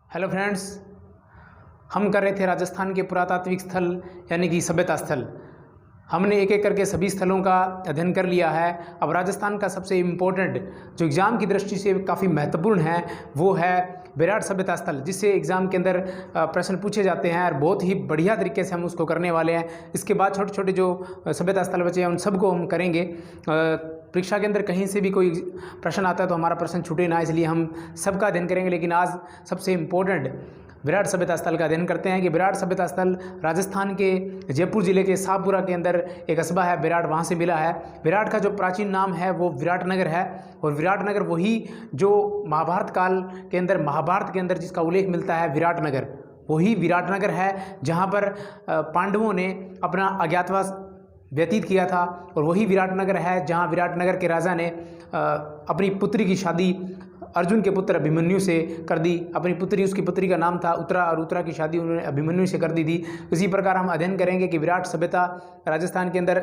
Hello friends, हम कर रहे थे राजस्थान के पुरातात्विक स्थल यानी कि सभ्यता स्थल। हमने एक एक करके सभी स्थलों का अध्ययन कर लिया है। अब राजस्थान का सबसे इम्पोर्टेंट जो एग्ज़ाम की दृष्टि से काफ़ी महत्वपूर्ण है वो है विराट सभ्यता स्थल, जिससे एग्ज़ाम के अंदर प्रश्न पूछे जाते हैं और बहुत ही बढ़िया तरीके से हम उसको करने वाले हैं। इसके बाद छोटे छोटे जो सभ्यता स्थल बचे हैं उन सबको हम करेंगे। परीक्षा के अंदर कहीं से भी कोई प्रश्न आता है तो हमारा प्रश्न छूटे ना, इसलिए हम सबका अध्ययन करेंगे। लेकिन आज सबसे इम्पोर्टेंट विराट सभ्यता स्थल का अध्ययन करते हैं कि विराट सभ्यता स्थल राजस्थान के जयपुर जिले के शाहपुरा के अंदर एक कस्बा है विराट, वहाँ से मिला है। विराट का जो प्राचीन नाम है वो विराटनगर है, और विराटनगर वही जो महाभारत काल के अंदर महाभारत के अंदर जिसका उल्लेख मिलता है विराटनगर, वही विराटनगर है जहाँ पर पांडवों ने अपना अज्ञातवास व्यतीत किया था। और वही विराटनगर है जहाँ विराटनगर के राजा ने अपनी पुत्री की शादी अर्जुन के पुत्र अभिमन्यु से कर दी। अपनी पुत्री, उसकी पुत्री का नाम था उत्तरा, और उत्तरा की शादी उन्होंने अभिमन्यु से कर दी थी। इसी प्रकार हम अध्ययन करेंगे कि विराट सभ्यता राजस्थान के अंदर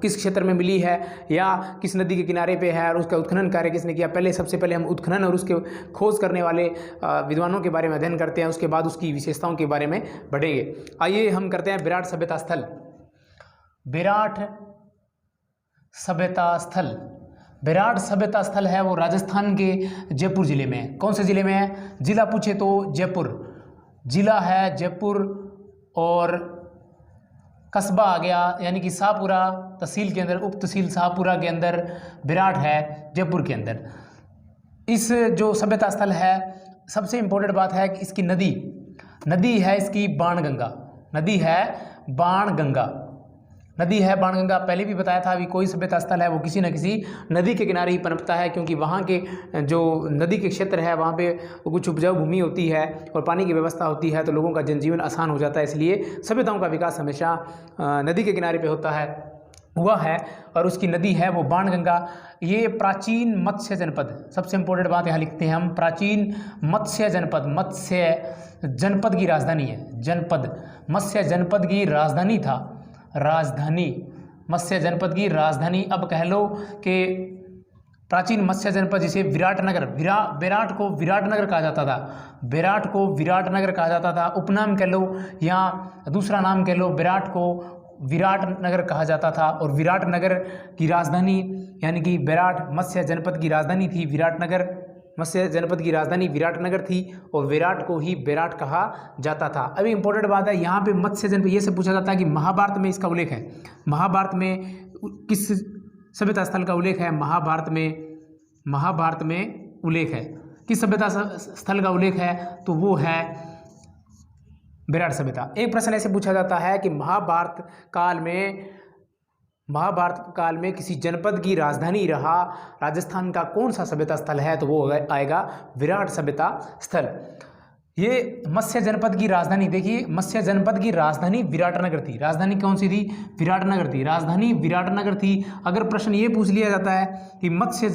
किस क्षेत्र में मिली है या किस नदी के किनारे पे है, और उसका उत्खनन कार्य किसने किया। सबसे पहले हम उत्खनन और उसके खोज करने वाले विद्वानों के बारे में अध्ययन करते हैं, उसके बाद उसकी विशेषताओं के बारे में बढ़ेंगे। आइए हम करते हैं विराट सभ्यता स्थल। विराट सभ्यता स्थल, विराट सभ्यता स्थल है वो राजस्थान के जयपुर जिले में है। कौन से जिले में है? जिला पूछे तो जयपुर जिला है जयपुर, और कस्बा आ गया यानी कि शाहपुरा तहसील के अंदर, उप तहसील शाहपुरा के अंदर विराट है जयपुर के अंदर। इस जो सभ्यता स्थल है, सबसे इम्पोर्टेंट बात है कि इसकी नदी है इसकी बाणगंगा, नदी है बाणगंगा, नदी है बाणगंगा। पहले भी बताया था, अभी कोई सभ्यता स्थल है वो किसी न किसी नदी के किनारे ही पनपता है, क्योंकि वहाँ के जो नदी के क्षेत्र है वहाँ पे कुछ उपजाऊ भूमि होती है और पानी की व्यवस्था होती है, तो लोगों का जनजीवन आसान हो जाता है। इसलिए सभ्यताओं का विकास हमेशा नदी के किनारे पे होता है, हुआ है, और उसकी नदी है वो बाणगंगा। ये प्राचीन मत्स्य जनपद, सबसे इम्पोर्टेंट बात यहाँ लिखते हैं हम, प्राचीन मत्स्य जनपद, मत्स्य जनपद की राजधानी है, जनपद मत्स्य जनपद की राजधानी था, राजधानी मत्स्य जनपद की राजधानी। अब कह लो कि प्राचीन मत्स्य जनपद जिसे विराटनगर, विराट को विराटनगर कहा जाता था, विराट को विराटनगर कहा जाता था। उपनाम कह लो या दूसरा नाम कह लो, विराट को विराटनगर कहा जाता था। और विराटनगर की राजधानी यानी कि विराट मत्स्य जनपद की राजधानी थी विराटनगर, मत्स्य जनपद की राजधानी विराटनगर थी, और विराट को ही विराट कहा जाता था। अभी इंपॉर्टेंट बात है यहाँ पे मत्स्य जनपद, ये से पूछा जाता है कि महाभारत में इसका उल्लेख है, महाभारत में किस सभ्यता स्थल का उल्लेख है? महाभारत में उल्लेख है, किस सभ्यता स्थल का उल्लेख है? तो वो है विराट सभ्यता। एक प्रश्न ऐसे पूछा जाता है कि महाभारत काल में किसी जनपद की राजधानी रहा राजस्थान का कौन सा सभ्यता स्थल है? तो वो आएगा विराट सभ्यता स्थल। ये मत्स्य जनपद की राजधानी, देखिए मत्स्य जनपद की राजधानी विराटनगर थी। राजधानी कौन सी थी? विराटनगर थी, राजधानी विराटनगर थी। अगर प्रश्न ये पूछ लिया जाता है कि मत्स्य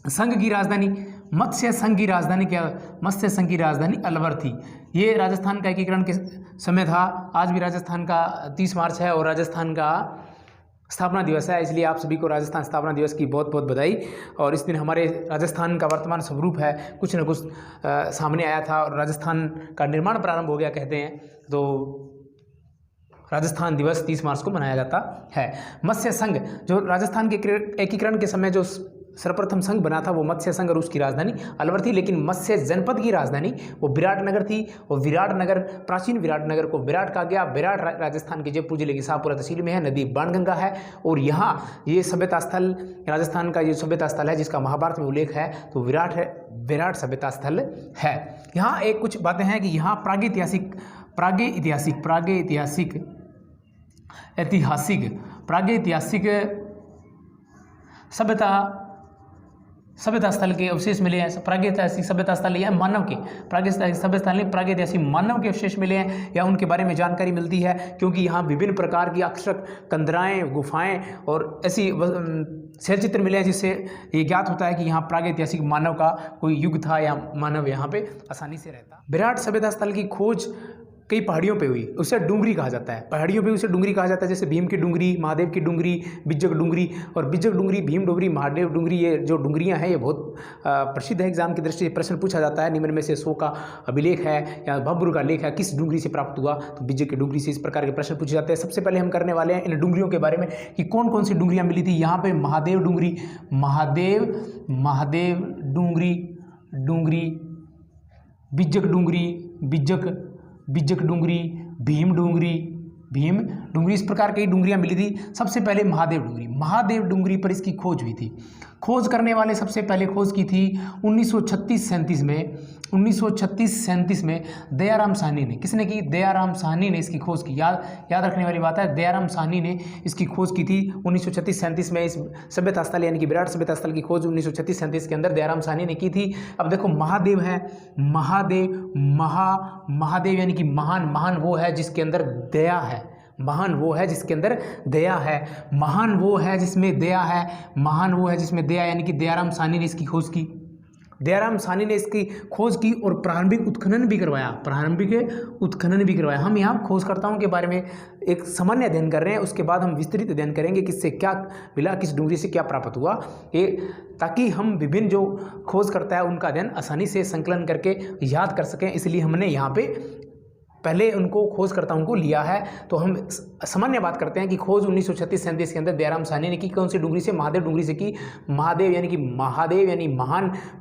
संघ की राजधानी, मत्स्य संघ की राजधानी क्या? मत्स्य संघ की राजधानी अलवर थी। ये राजस्थान का एकीकरण के समय था। आज भी राजस्थान का 30 मार्च है और राजस्थान का स्थापना दिवस है, इसलिए आप सभी को राजस्थान स्थापना दिवस की बहुत बहुत बधाई। और इस दिन हमारे राजस्थान का वर्तमान स्वरूप है कुछ न कुछ सामने आया था और राजस्थान का निर्माण प्रारंभ हो गया कहते हैं, तो राजस्थान दिवस 30 मार्च को मनाया जाता है। मत्स्य संघ जो राजस्थान के एकीकरण के समय जो सर्वप्रथम संघ बना था वो मत्स्य संघ, और उसकी राजधानी अलवर थी। लेकिन मत्स्य जनपद की राजधानी वो विराटनगर थी, और विराटनगर, प्राचीन विराटनगर को विराट कहा गया। विराट राजस्थान के जयपुर जिले की शाहपुरा तहसील में है, नदी बाणगंगा है। और यहाँ ये सभ्यता स्थल, राजस्थान का ये सभ्यता स्थल है जिसका महाभारत में उल्लेख है, तो विराट है, विराट सभ्यता स्थल है। यहाँ एक कुछ बातें हैं कि यहाँ प्रागैतिहासिक सभ्यता स्थल के अवशेष मिले हैं। प्रागैतिहासिक सभ्यता स्थल या मानव के, प्रागैतिहासिक सभ्यता स्थल, प्रागैतिहासिक मानव के अवशेष मिले हैं या उनके बारे में जानकारी मिलती है, क्योंकि यहाँ विभिन्न प्रकार की अक्षरक कंदराएं, गुफाएं और ऐसी शैलचित्र मिले हैं जिससे ये ज्ञात होता है कि यहाँ प्रागैतिहासिक मानव का कोई युग था या मानव यहाँ पे आसानी से रहता। विराट सभ्यता स्थल की खोज कई पहाड़ियों पे हुई, उसे डूंगरी कहा जाता है। पहाड़ियों पे उसे डूंगरी कहा जाता है, जैसे भीम की डूंगरी, महादेव की डूंगरी, बिज्जक डूंगरी। और बिज्जक डूंगरी, भीम डूंगरी, महादेव डूंगरी, ये जो डूंगरियां हैं ये बहुत प्रसिद्ध है। एग्जाम की दृष्टि से प्रश्न पूछा जाता है, निम्न में से शो का अभिलेख है या भब्र का लेख है किस डूंगरी से प्राप्त हुआ, तो बिज्जक की डूंगरी से। इस प्रकार के प्रश्न पूछे जाते हैं। सबसे पहले हम करने वाले हैं इन डूंगरियों के बारे में कि कौन कौन सी डूंगरियां मिली थी। यहाँ पे महादेव डूंगरी, महादेव डूंगरी, बिज्जक डूंगरी, भीम डूंगरी, इस प्रकार की डूंगरियां मिली थी। सबसे पहले महादेव डूंगरी पर इसकी खोज हुई थी। खोज करने वाले सबसे पहले खोज की थी 1936-37 में दयाराम साहनी ने। किसने की? दयाराम साहनी ने इसकी खोज की। याद रखने वाली बात है, दयाराम साहनी ने इसकी खोज की थी 1936-37 में। इस सभ्यता स्थल यानी कि विराट सभ्यता स्थल की खोज 1936-37 के अंदर दयाराम साहनी ने की थी। अब देखो महादेव है, महादेव यानी कि महान वो है जिसके अंदर दया है। महान वो है जिसके अंदर दया है, महान वो है जिसमें दया है, महान वो है जिसमें दया, यानी कि दयाराम साहनी ने इसकी खोज की। दयाराम साहनी ने इसकी खोज की और प्रारंभिक उत्खनन भी करवाया। हम यहाँ खोजकर्ताओं के बारे में एक सामान्य अध्ययन कर रहे हैं, उसके बाद हम विस्तृत अध्ययन करेंगे किससे क्या मिला, किस डूंगरी से क्या प्राप्त हुआ, ये ताकि हम विभिन्न जो खोज करता है उनका अध्ययन आसानी से संकलन करके याद कर सकें। इसलिए हमने यहाँ पे पहले उनको खोजकर्ताओं को लिया है। तो हम सामान्य बात करते हैं कि खोज 1936-37 के अंदर दयाराम साहनी ने की। कौन सी डूंगरी से? महादेव डूंगरी से की। महादेव यानी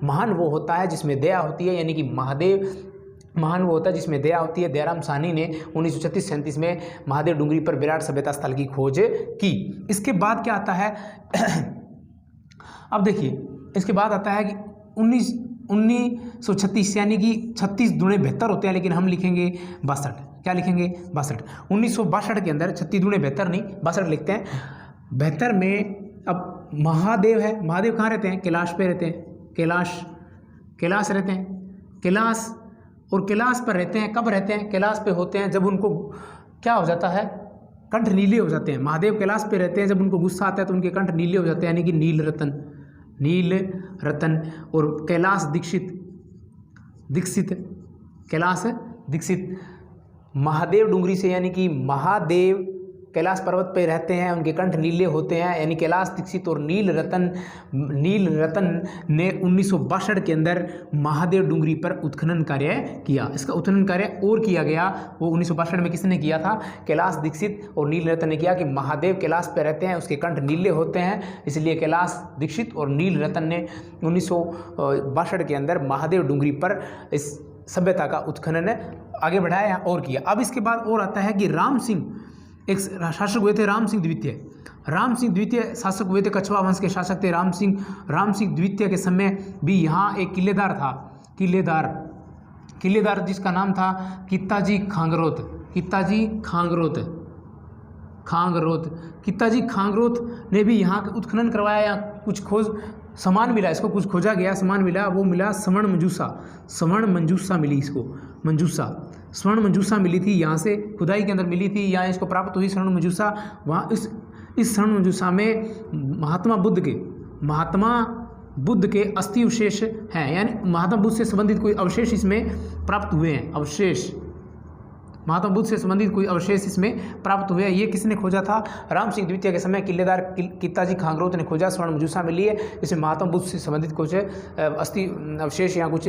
महान वो होता है जिसमें दया होती है, यानी कि महान वो होता है जिसमें दया होती है। दयाराम साहनी ने 1936-37 में महादेव डूंगरी पर विराट सभ्यता स्थल की खोज की। इसके बाद क्या आता है? अब देखिए, इसके बाद आता है कि 1936 यानी कि 36 दूणे 72 होते हैं, लेकिन हम लिखेंगे 62। क्या लिखेंगे? 62। 1962 के अंदर 36 दूणे 72 नहीं 62 लिखते हैं। 72 में अब महादेव है। महादेव कहाँ रहते हैं? कैलाश पे रहते हैं। कैलाश रहते हैं। कैलाश पर रहते हैं। कब रहते हैं? कैलाश पे होते हैं जब उनको क्या हो जाता है? कंठ नीले हो जाते हैं। महादेव कैलाश पे रहते हैं, जब उनको गुस्सा आता है तो उनके कंठ नीले हो जाते हैं, यानी कि नील रतन। और कैलाश दीक्षित महादेव डूंगरी से, यानी कि महादेव कैलाश पर्वत पे रहते हैं, उनके कंठ नीले होते हैं, यानी कैलाश दीक्षित और नील रतन ने 1962 के अंदर महादेव डूंगरी पर उत्खनन कार्य किया। इसका उत्खनन कार्य और किया गया, वो 1962 में किसने किया था? कैलाश दीक्षित और नील रतन ने किया कि महादेव कैलाश पे रहते हैं, उसके कंठ नीले होते हैं, इसलिए कैलाश दीक्षित और नील रतन ने 1962 के अंदर महादेव डूंगरी पर इस सभ्यता का उत्खनन आगे बढ़ाया और किया। अब इसके बाद और आता है कि राम सिंह एक शासक हुए थे, राम सिंह द्वितीय शासक हुए थे। कछवा वंश के शासक थे राम सिंह द्वितीय के समय भी यहाँ एक किलेदार था। किलेदार जिसका नाम था कित्ताजी खांगरोत ने भी यहाँ उत्खनन करवाया। या कुछ खोज सामान मिला, इसको कुछ खोजा गया, सामान मिला, वो मिला स्वर्ण मंजूसा मिली इसको। स्वर्ण मंजूसा मिली थी, यहाँ से खुदाई के अंदर मिली थी, यहाँ इसको प्राप्त हुई स्वर्ण मंजूसा। वहाँ इस स्वर्ण मंजूसा में महात्मा बुद्ध के अस्थि अवशेष हैं, यानी महात्मा बुद्ध से संबंधित कोई अवशेष इसमें प्राप्त हुए हैं। महात्मा बुद्ध से संबंधित कोई अवशेष इसमें प्राप्त हुए। ये किसने खोजा था? राम सिंह द्वितीय के समय किलेदार कित्ताजी खांगरोत ने खोजा। स्वर्ण मंजूसा मिली है, इसमें महात्मा बुद्ध से संबंधित कुछ अस्थि अवशेष या कुछ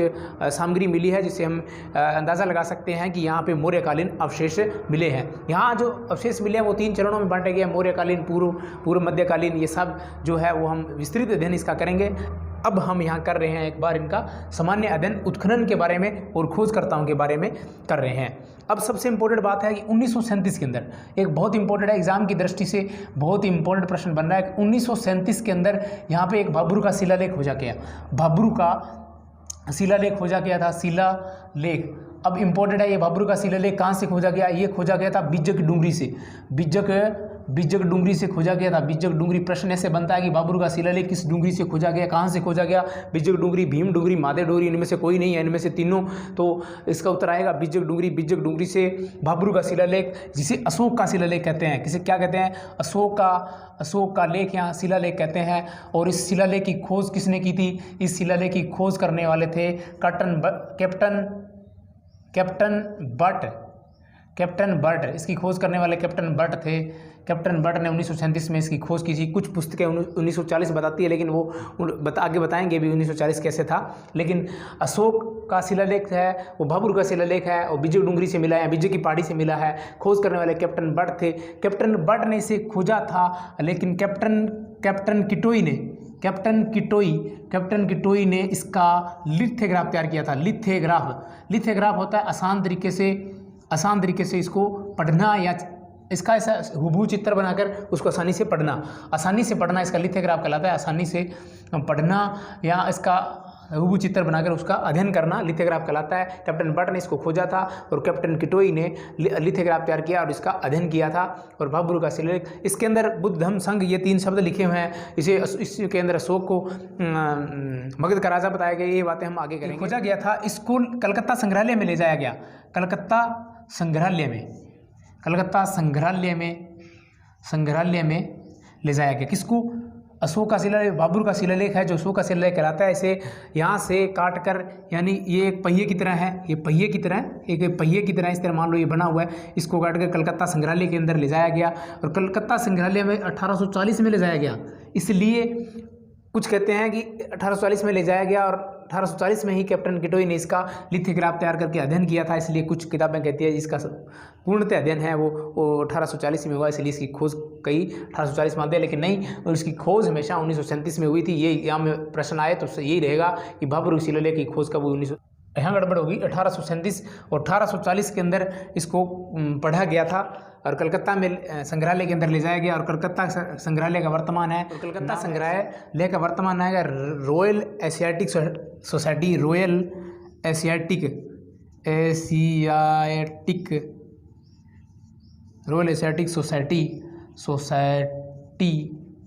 सामग्री मिली है, जिससे हम अंदाज़ा लगा सकते हैं कि यहाँ पे मौर्यकालीन अवशेष मिले हैं। यहाँ जो अवशेष मिले हैं वो 3 चरणों में बांटे गए हैं, मौर्यकालीन, पूर्व मध्यकालीन। ये सब जो है वो हम विस्तृत अध्ययन इसका करेंगे। अब हम यहाँ कर रहे हैं एक बार इनका सामान्य अध्ययन उत्खनन के बारे में और खोजकर्ताओं के बारे में कर रहे हैं। अब सबसे इम्पोर्टेंट बात है कि 1937 के अंदर एक बहुत इंपॉर्टेंट है, एग्जाम की दृष्टि से बहुत इंपॉर्टेंट प्रश्न बन रहा है। 1937 के अंदर यहाँ पे एक भब्रू का शिलालेख खोजा गया। शिलालेख अब इंपॉर्टेंट है, ये भब्रू का शिलालेख कहाँ से खोजा गया? ये खोजा गया था बिज्जक डूंगरी से। बिज्जक डूंगरी से खोजा गया था। बिज्जक डूंगरी, प्रश्न ऐसे बनता है कि भब्रू का शिलालेख किस डूंगरी से खोजा गया, कहाँ से खोजा गया? बिज्जक डूंगरी, भीम डूंगरी, महादेव डूंगरी, इनमें से कोई नहीं है, इनमें से तीनों। तो इसका उत्तर आएगा बिज्जक डूंगरी से भब्रू का शिलालेख, जिसे अशोक का शिलालेख कहते हैं। किसे क्या कहते हैं? अशोक का लेख या शिलालेख कहते हैं। और इस शिलालेख की खोज किसने की थी? इस शिलालेख की खोज करने वाले थे कैप्टन कैप्टन बर्ट, इसकी खोज करने वाले कैप्टन बर्ट थे। कैप्टन बर्ट ने 1937 में इसकी खोज की थी। कुछ पुस्तकें 1940 बताती है, लेकिन वो आगे बताएंगे भी 1940 कैसे था। लेकिन अशोक का शिलालेख है, वो भाभुर का शिलालेख है, और विजय डुंगरी से मिला है, विजय की पहाड़ी से मिला है। खोज करने वाले कैप्टन बर्ट थे। कैप्टन बर्ट ने इसे खोजा था, लेकिन कैप्टन किटोई ने इसका लिथोग्राफ तैयार किया था। लिथोग्राफ होता है आसान तरीके से इसको पढ़ना, या इसका ऐसा हुबहू चित्र बनाकर उसको आसानी से पढ़ना इसका लिथोग्राफ कहलाता है। आसानी से पढ़ना या इसका हुबहू चित्र बनाकर उसका अध्ययन करना लिथोग्राफ कहलाता है। कैप्टन बर्ट ने इसको खोजा था और कैप्टन किटोई ने लिथोग्राफ तैयार किया और इसका अध्ययन किया था। और भाभुर का शिलालेख, इसके अंदर बुद्ध धम्म संघ ये 3 शब्द लिखे हुए हैं। इसके अंदर अशोक को मगध का राजा बताया गया। ये बातें हम आगे करेंगे। खोजा गया था, इसको कलकत्ता संग्रहालय में ले जाया गया। कलकत्ता संग्रहालय में ले जाया गया। किसको? अशोक का शिलालेख, भाभुर का शिलालेख है जो अशोक का शिलालेख कहलाता है। इसे यहाँ से काट कर, यानी ये एक पहिए की तरह है, एक पहिए की तरह इस तरह मान लो ये बना हुआ है। इसको काट कर कलकत्ता संग्रहालय के अंदर ले जाया गया और कलकत्ता संग्रहालय में 1840 में ले जाया गया। इसलिए कुछ कहते हैं कि 1840 में ले जाया गया और 1840 में ही कैप्टन किटोई ने इसका लिथोग्राफ तैयार करके अध्ययन किया था। इसलिए कुछ किताबें कहती है जिसका पूर्णतः अध्ययन है वो 1840 में हुआ, इसलिए इसकी खोज कई 1840 मानते हैं, लेकिन नहीं, और इसकी खोज हमेशा 1937 में हुई थी। ये यहाँ में प्रश्न आए तो यही रहेगा कि भाभुर शिलालेख की खोज कब हुई। यहाँ गड़बड़ होगी। 1837 और 1840 के अंदर इसको पढ़ा गया था और कलकत्ता में संग्रहालय के अंदर ले जाया गया। और कलकत्ता संग्रहालय का वर्तमान है, कलकत्ता संग्रहालय का वर्तमान है Royal Asiatic Society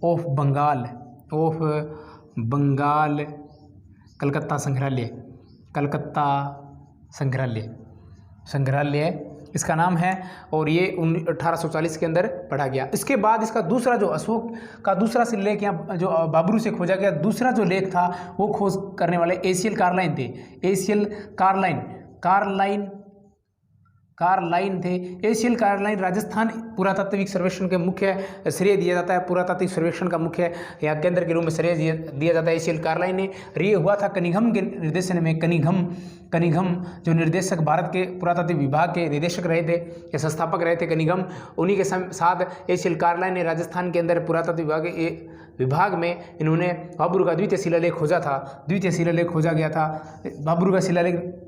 of Bengal Calcutta संग्रहालय इसका नाम है। और ये 1840 के अंदर पढ़ा गया। इसके बाद इसका दूसरा, जो अशोक का दूसरा शिलालेख या जो भाभुर से खोजा गया, दूसरा जो लेख था वो खोज करने वाले एशियल कार्लाइन थे। कार्लाइन थे। एशियल कार्लाइन राजस्थान पुरातात्विक सर्वेक्षण के मुख्य श्रेय दिया जाता है। पुरातात्विक सर्वेक्षण का मुख्य या केंद्र के रूप में श्रेय दिया जाता है एशियल कार्लाइन ने। ये हुआ था कनिंघम के निर्देशन में। कनिंघम जो निर्देशक, भारत के पुरातात्विक विभाग के निदेशक रहे थे या संस्थापक रहे थे कनिंघम, उन्हीं के साथ एशियल कार्लाइन ने राजस्थान के अंदर पुरातात्विक विभाग में इन्होंने भाभुर का द्वितीय शिलालेख खोजा खोजा गया था। भाभुर का शिलालेख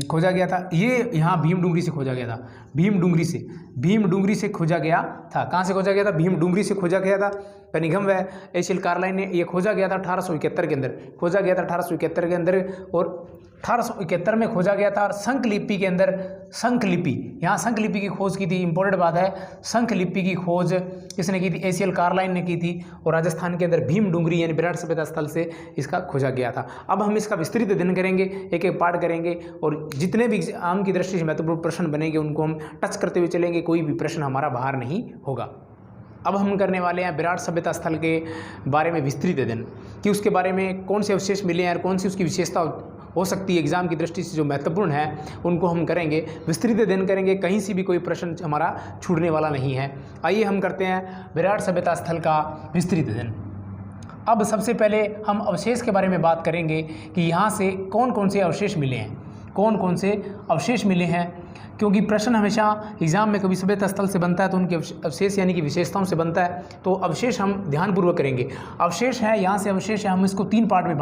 खोजा गया था। ये यहाँ भीमडुंगरी से खोजा गया था। भीमडुंगरी से खोजा गया था। कहाँ से खोजा गया था? भीमडुंगरी से खोजा गया था। कनिंघम व एशियल कार्लाइन ने ये खोजा गया था 1871 के अंदर। और 1871 में खोजा गया था। और शंख लिपि के अंदर शंख लिपि की खोज की थी। इंपॉर्टेंट बात है, शंख लिपि की खोज किसने की थी? एशियल कार्लाइन ने की थी। और राजस्थान के अंदर भीमडुंगरी यानी विराट सभ्यता स्थल से इसका खोजा गया था। अब हम इसका विस्तृत अध्ययन करेंगे, एक एक पार्ट करेंगे और जितने भी एग्जाम की दृष्टि से महत्वपूर्ण प्रश्न बनेंगे उनको हम टच करते हुए चलेंगे। कोई भी प्रश्न हमारा बाहर नहीं होगा। अब हम करने वाले हैं विराट सभ्यता स्थल के बारे में विस्तृत अध्ययन, कि उसके बारे में कौन से अवशेष मिले हैं और कौन सी उसकी विशेषता हो सकती है एग्जाम की दृष्टि से जो महत्वपूर्ण है, उनको हम करेंगे, विस्तृत अध्ययन करेंगे। कहीं से भी कोई प्रश्न हमारा छूटने वाला नहीं है। आइए हम करते हैं विराट सभ्यता स्थल का विस्तृत अध्ययन। अब सबसे पहले हम अवशेष के बारे में बात करेंगे कि यहाँ से कौन कौन से अवशेष मिले हैं, क्योंकि प्रश्न हमेशा एग्जाम में कभी सभ्यता स्थल से बनता है तो उनके अवशेष यानी कि विशेषताओं से बनता है। तो अवशेष हम ध्यानपूर्वक करेंगे। अवशेष है, यहाँ से अवशेष है, हम इसको 3 पार्ट में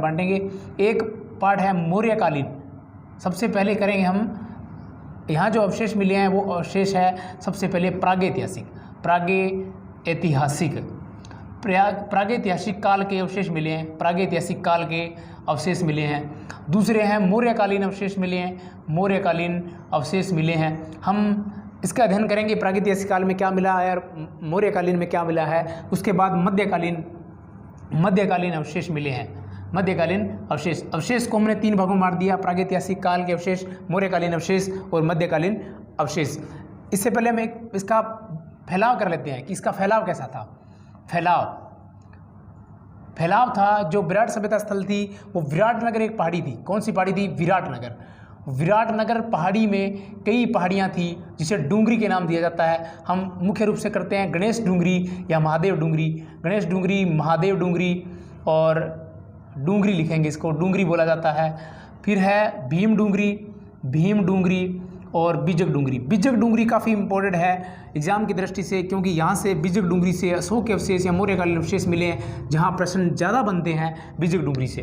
बांटेंगे। एक पार्ट है मौर्यकालीन। सबसे पहले करेंगे हम, यहाँ जो अवशेष मिले हैं वो अवशेष है सबसे पहले प्रागैतिहासिक काल के अवशेष मिले हैं। दूसरे हैं मौर्यकालीन अवशेष मिले हैं। हम इसका अध्ययन करेंगे प्रागैतिहासिक काल में क्या मिला है और मौर्यकालीन में क्या मिला है। उसके बाद मध्यकालीन अवशेष मिले हैं। अवशेष को हमने 3 भागों में बांट दिया, प्रागैतिहासिक काल के अवशेष, मौर्यकालीन अवशेष और मध्यकालीन अवशेष। इससे पहले हम इसका फैलाव कर लेते हैं कि इसका फैलाव कैसा था। फैलाव था, जो विराट सभ्यता स्थल थी वो विराटनगर एक पहाड़ी थी। कौन सी पहाड़ी थी? विराटनगर। विराटनगर पहाड़ी में कई पहाड़ियाँ थी जिसे डूंगरी के नाम दिया जाता है। हम मुख्य रूप से करते हैं गणेश डूंगरी या महादेव डूंगरी, गणेश डूंगरी, महादेव डूंगरी और डूंगरी लिखेंगे, इसको डूंगरी बोला जाता है। फिर है भीम डूंगरी और बिजक डूंगरी। बिजक डूंगरी काफ़ी इंपॉर्टेंट है एग्जाम की दृष्टि से, क्योंकि यहाँ से बिजक डूंगरी से अशोक के अवशेष या मौर्यकालीन अवशेष मिले हैं, जहाँ प्रश्न ज़्यादा बनते हैं बिजक डूंगरी से।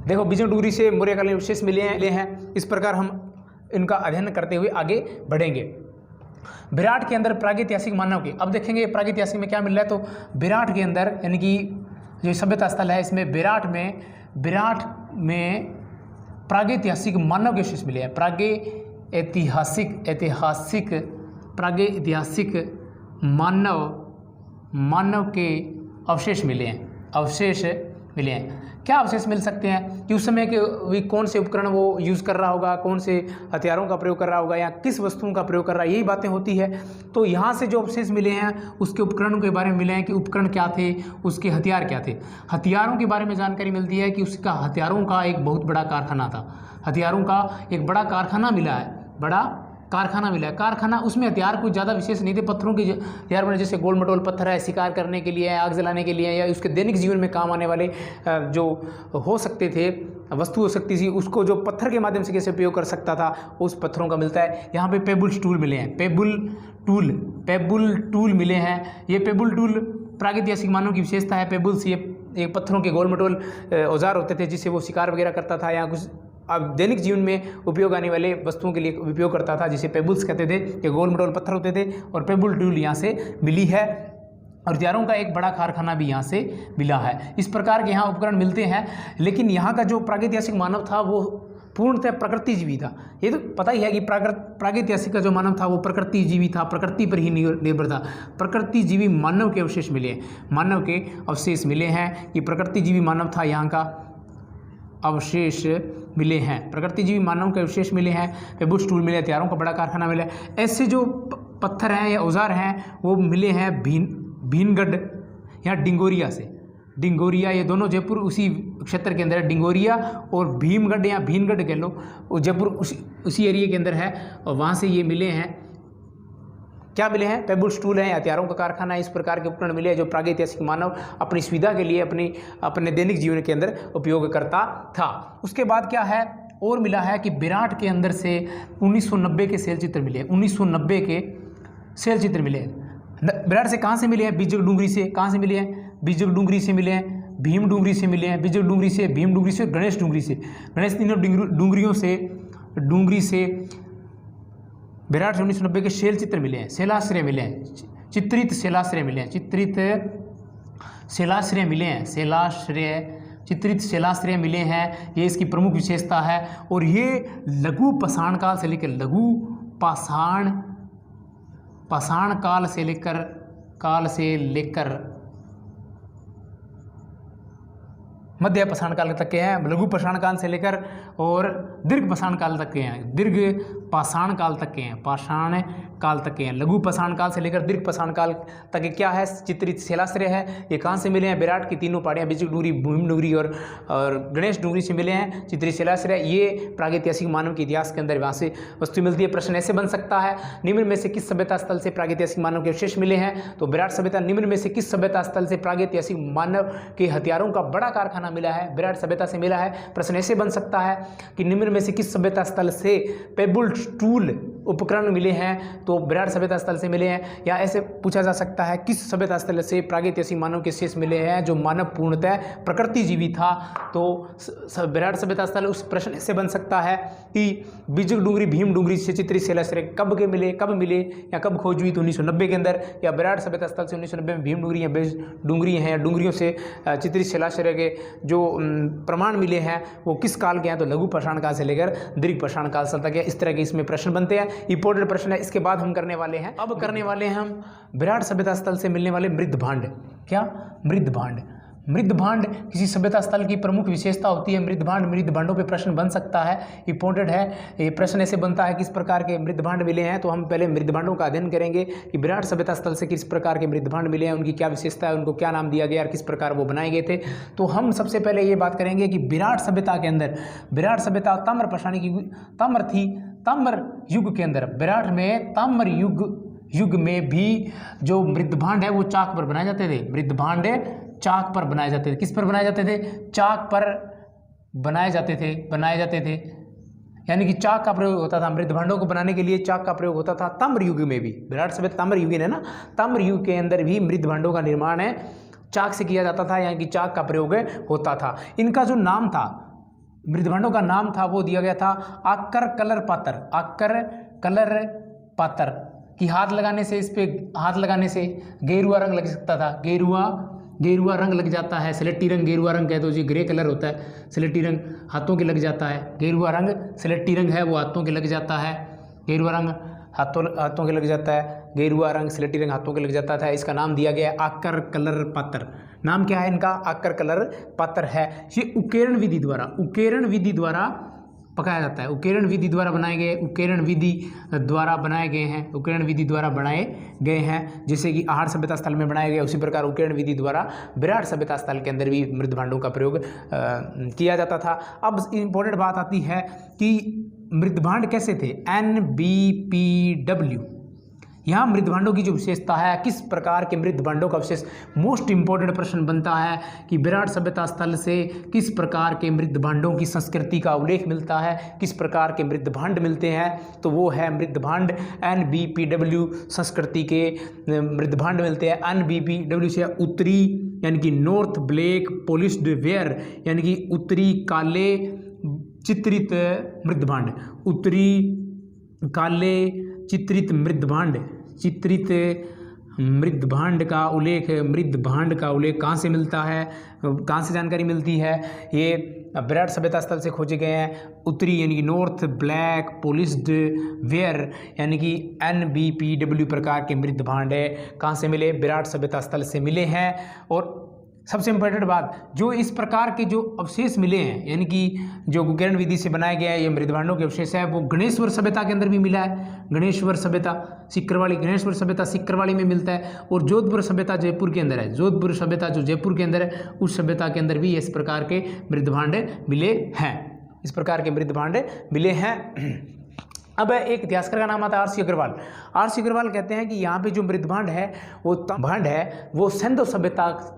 देखो बिजक डूंगरी से मौर्यकालीन अवशेष मिले हैं। इस प्रकार हम इनका अध्ययन करते हुए आगे बढ़ेंगे। विराट के अंदर प्रागैतिहासिक मानव के, अब देखेंगे प्रागैतिहासिक में क्या मिल रहा है। तो विराट के अंदर यानी कि जो सभ्यता स्थल है इसमें विराट में प्रागैतिहासिक मानव के अवशेष मिले हैं। प्रागैतिहासिक मानव के अवशेष मिले हैं। क्या अवशेष मिल सकते हैं कि उस समय के कौन से उपकरण वो यूज़ कर रहा होगा, कौन से हथियारों का प्रयोग कर रहा होगा या किस वस्तुओं का प्रयोग कर रहा है, यही बातें होती है। तो यहाँ से जो अवशेष मिले हैं उसके उपकरणों के बारे में मिले हैं कि उपकरण क्या थे, उसके हथियार क्या थे। हथियारों के बारे में जानकारी मिलती है कि उसका हथियारों का एक बहुत बड़ा कारखाना था। हथियारों का एक बड़ा कारखाना मिला है, कारखाना। उसमें हथियार कुछ ज़्यादा विशेष नहीं थे, पत्थरों के हथियार बने, जैसे गोल मटोल पत्थर है, शिकार करने के लिए, आग जलाने के लिए, या उसके दैनिक जीवन में काम आने वाले जो हो सकते थे, वस्तु हो सकती थी, उसको जो पत्थर के माध्यम से कैसे उपयोग कर सकता था, उस पत्थरों का मिलता है। यहाँ पे पेबुल टूल मिले हैं, पेबुल टूल मिले हैं। ये पेबुल टूल प्रागैतिहासिक मानव की विशेषता है। पेबुल्स ये एक पत्थरों के गोल मटोल औजार होते थे जिससे वो शिकार वगैरह करता था या कुछ अब दैनिक जीवन में उपयोग आने वाले वस्तुओं के लिए उपयोग करता था, जिसे पेबुल्स कहते थे। ये गोल मटोल पत्थर होते थे और पेबुल टूल यहाँ से मिली है और हथियारों का एक बड़ा कारखाना भी यहाँ से मिला है। इस प्रकार के यहाँ उपकरण मिलते हैं। लेकिन यहाँ का जो प्रागैतिहासिक मानव था वो पूर्णतः प्रकृतिजीवी था। ये तो पता ही है कि प्रागैतिहासिक का जो मानव था वो प्रकृतिजीवी था, प्रकृति पर ही निर्भर था। प्रकृतिजीवी मानव के अवशेष मिले हैं, ये प्रकृतिजीवी मानव था, यहाँ का अवशेष मिले हैं, प्रकृतिजीवी मानव के अवशेष मिले हैं। पेबुल टूल मिले, हथियारों का बड़ा कारखाना मिला। ऐसे जो पत्थर हैं या औजार हैं वो मिले हैं भीनगढ़ या डिंगोरिया से। डिंगोरिया ये दोनों जयपुर उसी क्षेत्र के अंदर है। डिंगोरिया और भीमगढ़ या भीनगढ़ कह लो, जयपुर उसी एरिया के अंदर है और वहाँ से ये मिले हैं। क्या मिले हैं? पेबुल टूल है, हथियारों का कारखाना है। इस प्रकार के उपकरण मिले हैं जो प्रागैतिहासिक मानव अपनी सुविधा के लिए अपने दैनिक जीवन के अंदर उपयोग करता था। उसके बाद क्या है और मिला है कि विराट के अंदर से 1990 के सेल चित्र मिले। 1990 के सेल चित्र मिले। विराट से कहाँ से मिले हैं? बिजक डूंगरी से। कहाँ से मिले हैं? बिजक डूंगरी से मिले हैं, भीम डूंगरी से मिले हैं, बिजक डूंगरी से, भीम डूंगरी से, गणेश डूंगरी से। गणेश तीनों डूंगरी से विराट से 1990 के शैल चित्र मिले हैं, शैलाश्रय मिले हैं, चित्रित शैलाश्रय मिले हैं, चित्रित शैलाश्रय मिले हैं। ये इसकी प्रमुख विशेषता है। और ये लघु पाषाण काल से लेकर मध्य पाषाण काल तक के हैं। लघु पाषाण काल से लेकर और दीर्घ पाषाण काल तक के हैं। लघु पाषाण काल से लेकर दीर्घ पाषाण काल तक क्या है? चित्रित शैलाश्रय है। ये कहाँ से मिले हैं? विराट की तीनों पहाड़ियाँ बिजक डूंगरी, भीम डूंगरी और गणेश डूंगरी से मिले हैं चित्रित शैलाश्रय। ये प्रागैतिहासिक मानव के इतिहास के अंदर वहाँ से वस्तु मिलती है। प्रश्न ऐसे बन सकता है, निम्न में से किस सभ्यता स्थल से प्रागैतिहासिक मानव के अवशेष मिले हैं? तो विराट सभ्यता। निम्न में से किस सभ्यता स्थल से प्रागैतिहासिक मानव के हथियारों का बड़ा कारखाना मिला है? विराट सभ्यता से मिला है। प्रश्न ऐसे बन सकता है कि निम्न में से किस सभ्यता स्थल से पेबुल टूल उपकरण मिले हैं? तो विराट सभ्यता स्थल से मिले हैं। या ऐसे पूछा जा सकता है किस सभ्यता स्थल से प्रागैतिहासिक मानव के शेष मिले हैं जो मानव पूर्णतः प्रकृतिजीवी था? तो विराट सभ्यता स्थल। उस प्रश्न ऐसे बन सकता है कि बिजक डूंगरी, भीम डूंगरी से चित्रित शैलाश्रय कब मिले या कब खोज हुई? तो 1990 के अंदर। या विराट सभ्यता स्थल से 1990 में भीम डूंगरी या डूंगरी हैं या डूंगरियों से चित्रित शैलाश्रय के जो प्रमाण मिले हैं वो किस काल के हैं? तो लघु पाषाण काल से लेकर दीर्घ पाषाण काल तक है। इस तरह के इसमें प्रश्न बनते हैं, इंपॉर्टेंट प्रश्न है। इसके बाद हम करने वाले हैं हम विराट सभ्यता स्थल से मिलने वाले मृद भांड। क्या? मृद भांड। मृदभांड किसी सभ्यता स्थल की प्रमुख विशेषता होती है। मृदभांडों पे प्रश्न बन सकता है, इंपॉर्टेंट है। ये प्रश्न ऐसे बनता है किस प्रकार के मृदभांड मिले हैं, तो हम पहले मृदभांडों का अध्ययन करेंगे कि विराट सभ्यता स्थल से किस प्रकार के मृदभांड मिले हैं, उनकी क्या विशेषता है, उनको क्या नाम दिया गया और किस प्रकार वो बनाए गए थे। तो हम सबसे पहले ये बात करेंगे कि विराट सभ्यता के अंदर, विराट सभ्यता ताम्र प्रशानी की ताम्र थी। ताम्र युग के अंदर, विराट में ताम्र युग में भी जो मृदभांड है वो चाक पर बनाए जाते थे। मृदभांड चाक पर बनाए जाते थे। किस पर बनाए जाते थे? चाक पर बनाए जाते थे। यानी कि चाक का प्रयोग होता था। मृदभांडों को बनाने के लिए चाक का प्रयोग होता था। ताम्र युग में भी, विराट सभ्यता ताम्र युगीन है ना, ताम्र युग के अंदर भी मृदभांडों का निर्माण है चाक से किया जाता था, यानी कि चाक का प्रयोग होता था। इनका जो नाम था, मृदभांडों का नाम था, वो दिया गया था आकर कलर पात्र। आकर कलर पात्र कि हाथ लगाने से, इस पे हाथ लगाने से गेरुआ रंग लग सकता था। गेरुआ रंग लग जाता है। स्लेटी रंग गेरुआ रंग कह दो जी, ग्रे कलर होता है। स्लेटी रंग हाथों के लग जाता है। गेरुआ रंग स्लेटी रंग है, वो हाथों के लग जाता है। गेरुआ रंग हाथों के लग जाता है। गेरुआ रंग स्लेटी रंग हाथों के लग जाता था। इसका नाम दिया गया आकर कलर पात्र। नाम क्या है इनका? आकर कलर पात्र है। ये उकेरण विधि द्वारा पकाया जाता है। उकेरण विधि द्वारा बनाए गए, उकेरण विधि द्वारा बनाए गए हैं। जैसे कि आहार सभ्यता स्थल में बनाए गए, उसी प्रकार उकेरण विधि द्वारा विराट सभ्यता स्थल के अंदर भी मृदभांडों का प्रयोग किया जाता था। अब इंपॉर्टेंट बात आती है कि मृदभांड कैसे थे? NBPW। यहाँ मृदभांडों की जो विशेषता है, किस प्रकार के मृदभांडों का विशेष, मोस्ट इंपॉर्टेंट प्रश्न बनता है कि विराट सभ्यता स्थल से किस प्रकार के मृदभांडों की संस्कृति का उल्लेख मिलता है, किस प्रकार के मृदभांड मिलते हैं, तो वो है मृदभांड NBPW संस्कृति के मृदभांड मिलते हैं। NBPW से उत्तरी यानी कि नॉर्थ ब्लैक पॉलिश्ड वेयर, यानी कि उत्तरी काले चित्रित मृदभांड, उत्तरी काले चित्रित मृदभांड का उल्लेख कहाँ से मिलता है, कहाँ से जानकारी मिलती है? ये विराट सभ्यता स्थल से खोजे गए हैं। उत्तरी यानी कि नॉर्थ ब्लैक पॉलिश्ड वेयर, यानी कि NBPW प्रकार के मृदभांड कहाँ से मिले? विराट सभ्यता स्थल से मिले हैं। और सबसे इम्पोर्टेंट बात, जो इस प्रकार के जो अवशेष मिले हैं, यानी कि जो उकेरण विधि से बनाए गए हैं ये मृदभांडों के अवशेष है, वो गणेश्वर सभ्यता के अंदर भी मिला है। गणेश्वर सभ्यता सिक्करवाली में मिलता है। और जोधपुर सभ्यता जयपुर के अंदर है। जोधपुर सभ्यता जो जयपुर के अंदर है, उस सभ्यता के अंदर भी इस प्रकार के मृदभांड मिले हैं। अब एक इतिहासकार का नाम आता है RC अग्रवाल। RC अग्रवाल कहते हैं कि यहाँ पे जो मृदभांड है वो सिंधु सभ्यता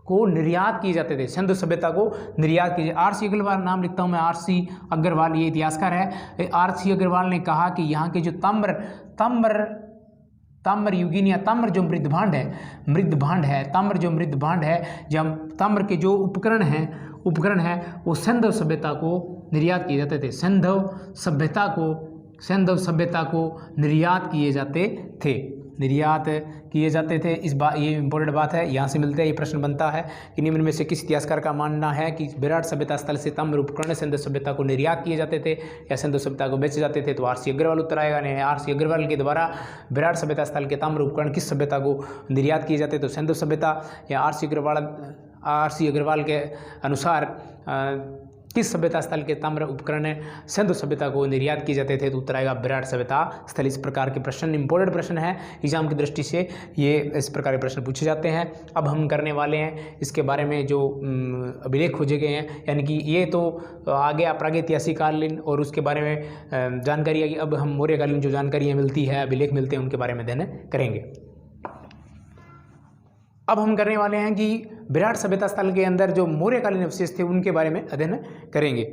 को निर्यात किए जाते थे। सिंधु सभ्यता को निर्यात किए। RC अग्रवाल नाम लिखता हूँ मैं, RC अग्रवाल, ये इतिहासकार है। RC अग्रवाल ने कहा कि यहाँ के जो ताम्र युगीन या ताम्र जो मृदभांड है, जब ताम्र के जो उपकरण हैं वो सिंधु सभ्यता को निर्यात किए जाते थे। सिंधु सभ्यता को निर्यात किए जाते थे। ये इंपॉर्टेंट बात है, यहाँ से मिलता है। ये प्रश्न बनता है कि निम्न में से किस इतिहासकार का मानना है कि विराट सभ्यता स्थल से ताम्र उपकरण सिंधु सभ्यता को निर्यात किए जाते थे या सिंधु सभ्यता को बेचे जाते थे? तो RC अग्रवाल उत्तर आएगा। नहीं, RC अग्रवाल के द्वारा विराट सभ्यता स्थल के ताम्र उपकरण किस सभ्यता को निर्यात किए जाते? तो सिंधु सभ्यता। या RC अग्रवाल के अनुसार किस सभ्यता स्थल के ताम्र उपकरण सिंधु सभ्यता को निर्यात किए जाते थे? तो उत्तर आएगा विराट सभ्यता स्थल। इस प्रकार के प्रश्न इंपॉर्टेंट प्रश्न है, एग्जाम की दृष्टि से ये इस प्रकार के प्रश्न पूछे जाते हैं। अब हम करने वाले हैं इसके बारे में जो अभिलेख खोजे गए हैं, यानी कि ये तो आ गया प्रागैतिहासिककालीन और उसके बारे में जानकारी आएगी। अब हम मौर्यकालीन जो जानकारियाँ मिलती है, अभिलेख मिलते हैं, उनके बारे में अध्ययन करेंगे। अब हम करने वाले हैं कि विराट सभ्यता स्थल के अंदर जो मौर्यकालीन अवशेष थे उनके बारे में अध्ययन करेंगे।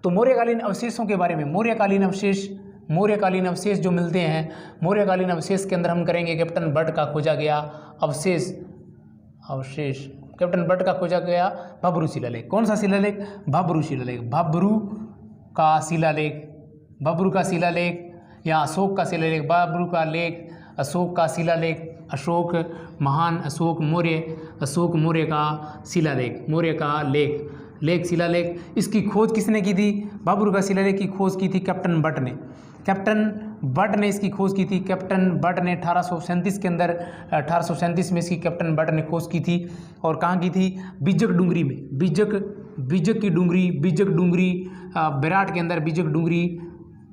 तो मौर्यकालीन अवशेषों के बारे में, मौर्यकालीन अवशेष जो मिलते हैं, मौर्यकालीन अवशेष के अंदर हम करेंगे कैप्टन बट का खोजा गया अवशेष कैप्टन बट का खोजा गया भब्रू शिलालेख। कौन सा शिलालेख? भब्रू शिलालेख। भब्रू का शिलालेख या अशोक का शिलालेख। भब्रू का लेख, अशोक का शिलालेख, महान अशोक मौर्य का शिलालेख, मौर्य का लेख शिलालेख। इसकी खोज किसने की थी? भब्रू का शिलालेख की खोज की थी कैप्टन बट ने। कैप्टन बट ने इसकी खोज की थी। कैप्टन बट ने 1837 के अंदर 1837 में इसकी कैप्टन बट ने खोज की थी। और कहाँ की थी? बिजक डूंगरी में। बिजक की डूंगरी, बिजक डूंगरी बेराट के अंदर, बिजक डूंगरी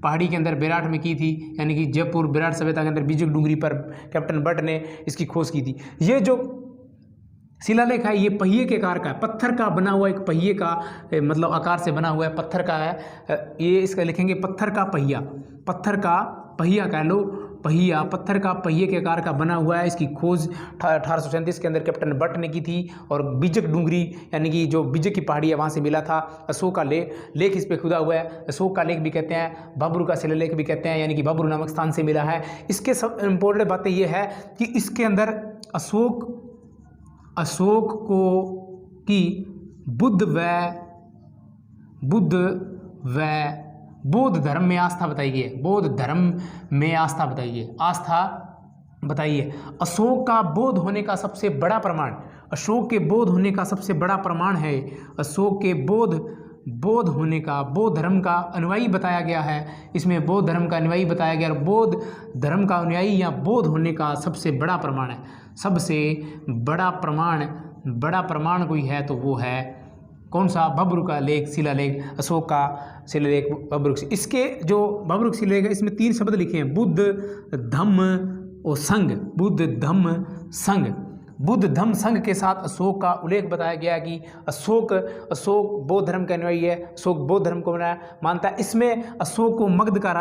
पहाड़ी के अंदर बेराट में की थी, यानी कि जयपुर बेराट सभ्यता के अंदर बिजक डूंगरी पर कैप्टन बट ने इसकी खोज की थी। ये जो शिलालेख है ये पहिए के आकार का है, पत्थर का बना हुआ एक पहिए का मतलब आकार से बना हुआ है, पत्थर का है ये। इसका लिखेंगे पत्थर का पहिया, पत्थर का पहिया कह लो, पहिया, पत्थर का पहिए के आकार का बना हुआ है। इसकी खोज 1837 के अंदर कैप्टन बट ने की थी। और बिजक डूंगरी यानी कि जो बिजक की पहाड़ी है वहाँ से मिला था। अशोक का लेख इस पर खुदा हुआ है, अशोक का लेख भी कहते हैं, भब्रू का शिलालेख भी कहते हैं, यानी कि भब्रू नामक स्थान से मिला है। इसके सब इम्पोर्टेंट बातें ये है कि इसके अंदर अशोक को की बुद्ध व बौद्ध धर्म में आस्था बताई गई है। बौद्ध धर्म में आस्था बताइए, आस्था बताइए। अशोक का बौद्ध होने का सबसे बड़ा प्रमाण, अशोक के बौद्ध होने का सबसे बड़ा प्रमाण है, अशोक के बौद्ध होने का, बौद्ध धर्म का अनुयायी बताया गया है। इसमें बौद्ध धर्म का अनुयायी बताया गया और बौद्ध धर्म का अनुयायी या बौद्ध होने का सबसे बड़ा प्रमाण है। सबसे बड़ा प्रमाण कोई है तो वो है कौन सा? भब्रू का लेख, शिलालेख, अशोक का शिलालेख भब्रू। इसके जो भब्रू शिलालेख है इसमें 3 शब्द लिखे हैं, बुद्ध, धम्म और संघ। बुद्ध, धम्म, संघ। बुद्ध धम्म संघ के साथ अशोक का उल्लेख बताया गया कि अशोक बौद्ध धर्म का अनुयायी है, अशोक बौद्ध धर्म को मानता है। इसमें अशोक को मगध का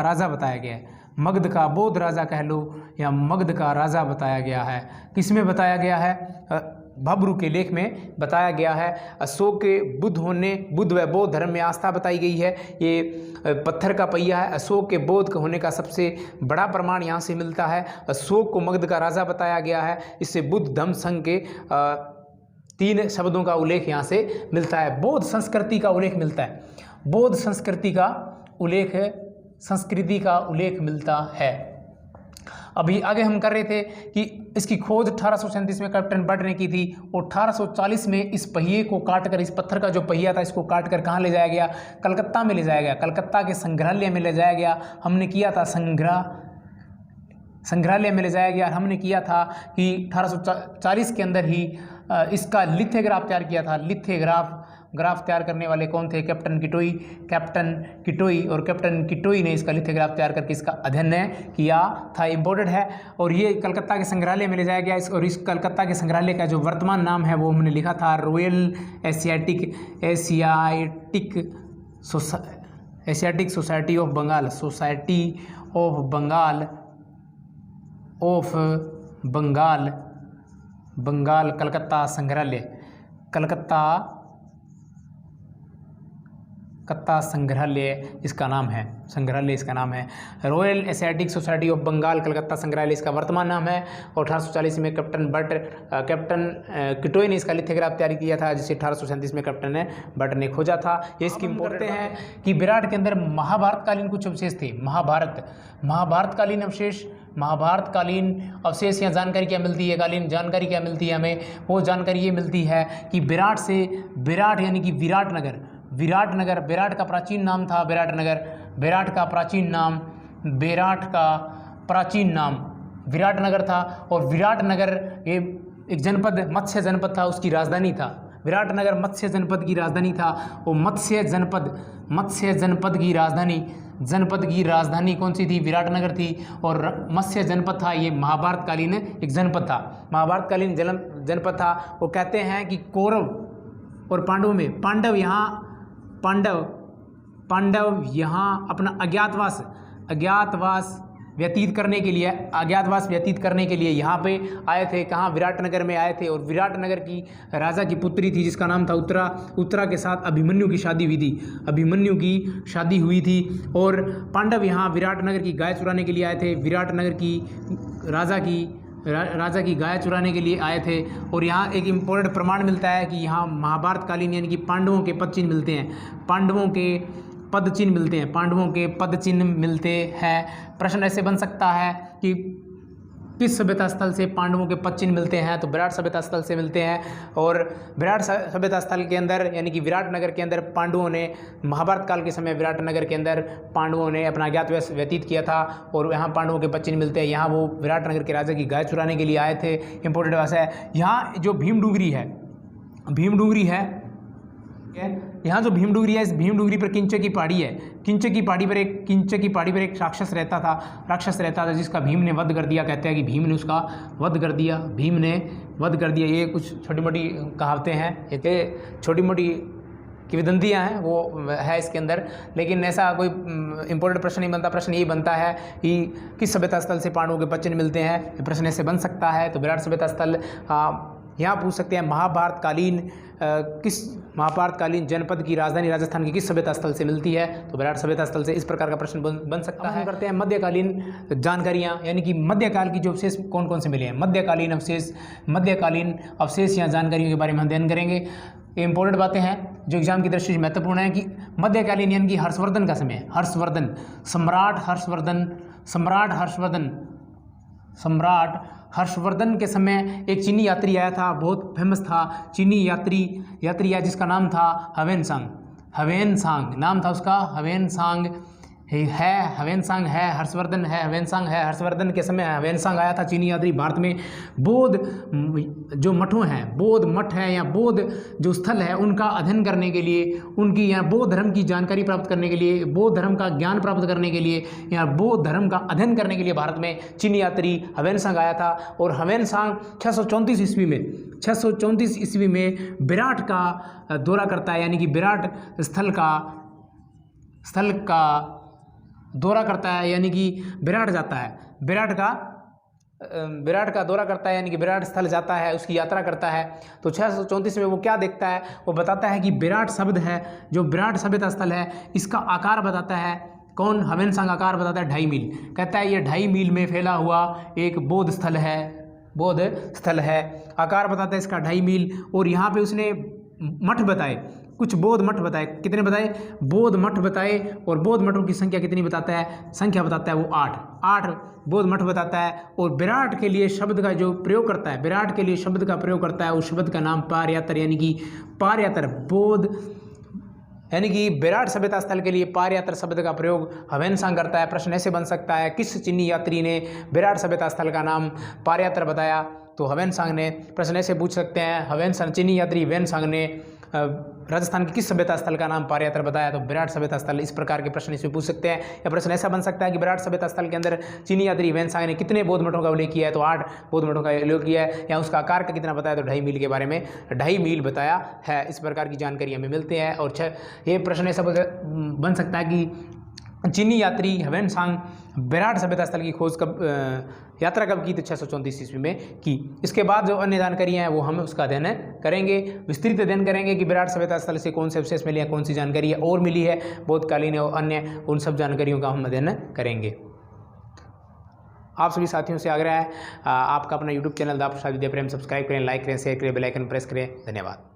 राजा बताया गया है। मगध का बौद्ध राजा कह लो या मगध का राजा बताया गया है। किसमें बताया गया है? भब्रू के लेख में बताया गया है। अशोक के बुद्ध व बौद्ध धर्म में आस्था बताई गई है। ये पत्थर का पहिया है। अशोक के बौद्ध होने का सबसे बड़ा प्रमाण यहाँ से मिलता है। अशोक को मगध का राजा बताया गया है। इससे बुद्ध धम्म संघ के 3 शब्दों का उल्लेख यहाँ से मिलता है। बौद्ध संस्कृति का उल्लेख मिलता है। बौद्ध संस्कृति का उल्लेख मिलता है। अभी आगे हम कर रहे थे कि इसकी खोज 1837 में कैप्टन बट ने की थी और 1840 में इस पहिए को काटकर, इस पत्थर का जो पहिया था इसको काटकर कहाँ ले जाया गया? कलकत्ता में ले जाया गया, कलकत्ता के संग्रहालय में ले जाया गया। हमने किया था संग्रहालय में ले जाया गया। हमने किया था कि 1840 के अंदर ही इसका लिथोग्राफ तैयार किया था। ग्राफ तैयार करने वाले कौन थे? कैप्टन किटोई। और कैप्टन किटोई ने इसका लिथोग्राफ तैयार करके इसका अध्ययन किया था। इम्पोर्टेंट है। और ये कलकत्ता के संग्रहालय में ले जाया गया। और इस कलकत्ता के संग्रहालय का जो वर्तमान नाम है वो हमने लिखा था Royal Asiatic Society of Bengal Calcutta संग्रहालय, कलकत्ता संग्रहालय इसका नाम है। Royal Asiatic Society of Bengal Calcutta संग्रहालय इसका वर्तमान नाम है। और 1840 में कैप्टन किटोई ने इसका लिथोग्राफ तैयार किया था, जिसे 1837 में कैप्टन बट ने खोजा था। ये इसकी इम्पोर्टेंट है कि बेराट के अंदर महाभारतकालीन कुछ अवशेष थे। महाभारतकालीन अवशेष या जानकारी क्या मिलती है? जानकारी क्या मिलती है हमें? वो जानकारी ये मिलती है कि बेराट यानी कि विराटनगर, बेराट का प्राचीन नाम था बेराट का प्राचीन नाम विराटनगर था। और विराटनगर ये एक जनपद, मत्स्य जनपद था, उसकी राजधानी था। विराटनगर मत्स्य जनपद की राजधानी था। और मत्स्य जनपद की राजधानी कौन सी थी? विराटनगर थी। और मत्स्य जनपद था ये महाभारतकालीन एक जनपद था, महाभारतकालीन जनपद था। वो कहते हैं कि कौरव और पांडवों में पांडव यहाँ अपना अज्ञातवास व्यतीत करने के लिए यहाँ पे आए थे। कहाँ? विराटनगर में आए थे। और विराटनगर की राजा की पुत्री थी जिसका नाम था उत्तरा के साथ अभिमन्यु की शादी हुई थी। और पांडव यहाँ विराटनगर की गाय चुराने के लिए आए थे। विराटनगर की राजा की गाय चुराने के लिए आए थे। और यहाँ एक इम्पोर्टेंट प्रमाण मिलता है कि यहाँ महाभारतकालीन यानी कि पांडवों के पद चिन्ह मिलते हैं। पांडवों के पद चिन्ह मिलते हैं। प्रश्न ऐसे बन सकता है कि किस सभ्यता स्थल से पांडवों के पद चिन्ह मिलते हैं? तो विराट सभ्यता स्थल से मिलते हैं। और विराट सभ्यता स्थल के अंदर यानी कि विराट नगर के अंदर पांडवों ने महाभारत काल के समय विराट नगर के अंदर पांडवों ने अपना अज्ञातवास व्यतीत किया था और यहाँ पांडवों के पद चिन्ह मिलते हैं। यहाँ वो विराट नगर के राजा की गाय चुराने के लिए आए थे। इंपॉर्टेंट बात है, यहाँ जो भीम डूंगरी है, यहाँ जो भीम डूंगरी है, इस भीम डूंगरी पर किंचक की पहाड़ी है। किंचक की पहाड़ी पर एक राक्षस रहता था जिसका भीम ने वध कर दिया। कहते हैं कि भीम ने उसका वध कर दिया। ये कुछ छोटी मोटी कहावतें हैं, ये छोटी मोटी किंवदंतियाँ हैं, वो है इसके अंदर। लेकिन ऐसा कोई इंपॉर्टेंट प्रश्न नहीं बनता। प्रश्न यही बनता है कि किस सभ्यता स्थल से पांडवों के पद चिन्ह मिलते हैं। प्रश्न ऐसे बन सकता है। तो विराट सभ्यता स्थल यहाँ पूछ सकते हैं महाभारतकालीन जनपद की राजधानी राजस्थान की किस सभ्यता स्थल से मिलती है? तो विराट सभ्यता स्थल से। इस प्रकार का प्रश्न बन सकता है। करते हैं मध्यकालीन जानकारियाँ, यानी कि मध्यकाल की जो अवशेष कौन कौन से मिले हैं। मध्यकालीन अवशेष या जानकारियों के बारे में अध्ययन करेंगे। इंपॉर्टेंट बातें हैं जो एग्जाम की दृष्टि से महत्वपूर्ण है कि मध्यकालीन यानी कि हर्षवर्धन का समय, सम्राट हर्षवर्धन के समय एक चीनी यात्री आया था, बहुत फेमस था। चीनी यात्री आया जिसका नाम था हवेनसांग नाम था उसका। हवेनसांग है, हर्षवर्धन के समय हवेनसांग आया था चीनी यात्री भारत में। बौद्ध जो मठ है या बौद्ध जो स्थल है उनका अध्ययन करने के लिए, उनकी यहाँ बौद्ध धर्म की जानकारी प्राप्त करने के लिए, बौद्ध धर्म का ज्ञान प्राप्त करने के लिए, यहाँ बौद्ध धर्म का अध्ययन करने के लिए भारत में चीनी यात्री हवेनसांग आया था। और हवेनसांग 634 ईस्वी में विराट का दौरा करता है, यानी कि विराट स्थल का दौरा करता है, यानी कि विराट जाता है। विराट का दौरा करता है, यानी कि विराट स्थल जाता है, उसकी यात्रा करता है। तो 634 में वो क्या देखता है? वो बताता है कि विराट शब्द है, जो विराट सभ्यता स्थल है, इसका आकार बताता है। कौन? हवेनसांग आकार बताता है 2.5 मील। कहता है ये 2.5 मील में फैला हुआ एक बौद्ध स्थल है। आकार बताता है इसका 2.5 मील। और यहाँ पे उसने मठ बताए, कुछ बौद्ध मठ बताए। कितने बताए? बौद्ध मठ बताए। और बौद्ध मठों की संख्या कितनी बताता है? संख्या बताता है वो 8 बौद्ध मठ बताता है। और विराट के लिए शब्द का जो प्रयोग करता है, उस शब्द का नाम पारयात्र, यानी कि पारयात्र बौद्ध, यानी कि विराट सभ्यता स्थल के लिए पारयात्र शब्द का प्रयोग हवेनसांग करता है। प्रश्न ऐसे बन सकता है, किस चीनी यात्री ने विराट सभ्यता स्थल का नाम पारयात्र बताया? तो हवेनसांग ने। प्रश्न ऐसे पूछ सकते हैं, चीनी यात्री हवेनसांग ने राजस्थान की किस सभ्यता स्थल का नाम पारयात्र बताया? तो विराट सभ्यता स्थल। इस प्रकार के प्रश्न इसमें पूछ सकते हैं। या प्रश्न ऐसा बन सकता है कि विराट सभ्यता स्थल के अंदर चीनी यात्री हवेनसांग ने कितने बौद्ध मठों का उल्लेख किया है? तो 8 बौद्ध मठों का उल्लेख किया है। या उसका आकार का कितना बताया? तो 2.5 मील के बारे में 2.5 मील बताया है। इस प्रकार की जानकारी हमें मिलती है। और ये प्रश्न ऐसा बन सकता है कि चीनी यात्री हवेनसांग विराट सभ्यता स्थल की खोज यात्रा कब की? तो 634 ईस्वी में की। इसके बाद जो अन्य जानकारियाँ हैं वो हम उसका अध्ययन करेंगे, विस्तृत अध्ययन करेंगे कि विराट सभ्यता स्थल से कौन से अवशेष मिले हैं, कौन सी जानकारी और मिली है बौद्धकालीन और अन्य, उन सब जानकारियों का हम अध्ययन करेंगे। आप सभी साथियों से आग्रह है, आपका अपना YouTube चैनल दा प्रसाद विद्या प्रेम सब्सक्राइब करें, लाइक करें, शेयर करें, बेल आइकन प्रेस करें। धन्यवाद।